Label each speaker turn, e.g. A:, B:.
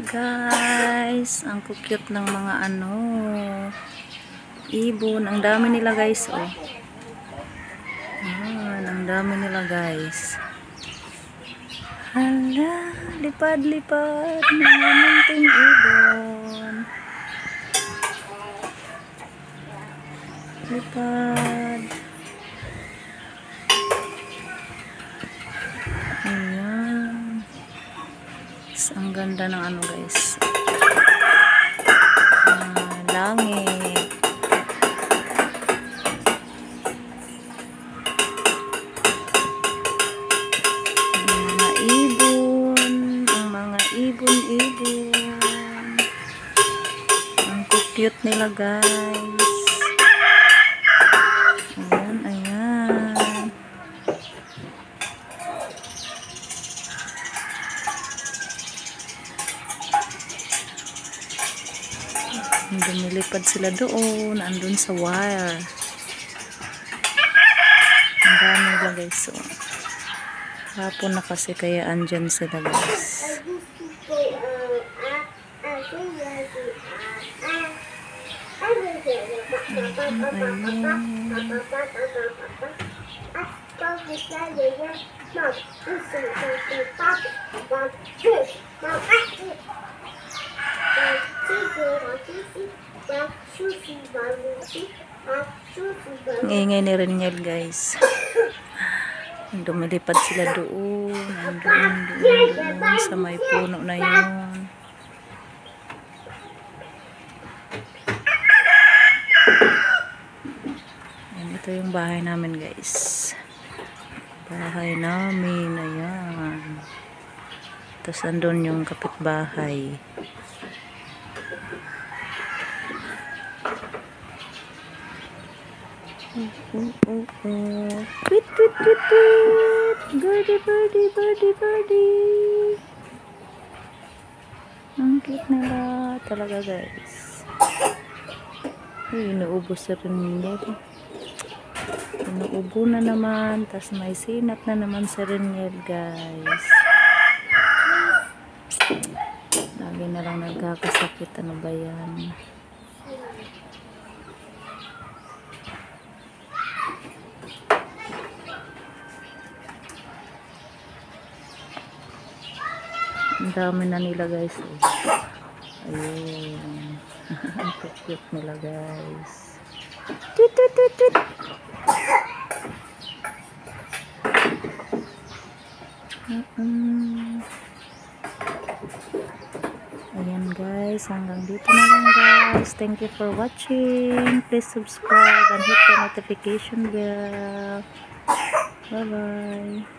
A: Guys, ang cute ng mga ibon. Ang dami nila guys, oh. Ang dami nila guys. Hala, lipad-lipad mga munting ibon. Lipad. Ayan. Ang ganda ng guys. Langit. Mga ibon. Ang mga ibon-ibon. Ang cute nila guys. Ayan, ayan. Lumilipad sila doon, andun sa wire. Ang dami nila guys. So, hapon na kasi kaya andyan sila guys. Ingay ni Reniel guys. Dumilipad sila doon. Doon sa may puno na yun. Yan, ito yung bahay namin guys. Bahay namin. Ayan. Tapos andun yung kapitbahay. Tweet, tweet, tweet, tweet. Birdie, birdie, birdie, birdie. Ang cute nila talaga guys. Inuubos na rin nila. Inuubo na naman. Tapos may sinat na naman sa Reniel guys. Lagi na lang nagkakasakit. Ano ba yan? Ang dami na nila guys. Ayun. Ang cute nila guys. Tweet, tweet, tweet, tweet. Ayan guys. Hanggang dito na lang guys. Thank you for watching. Please subscribe and hit the notification bell. Bye bye.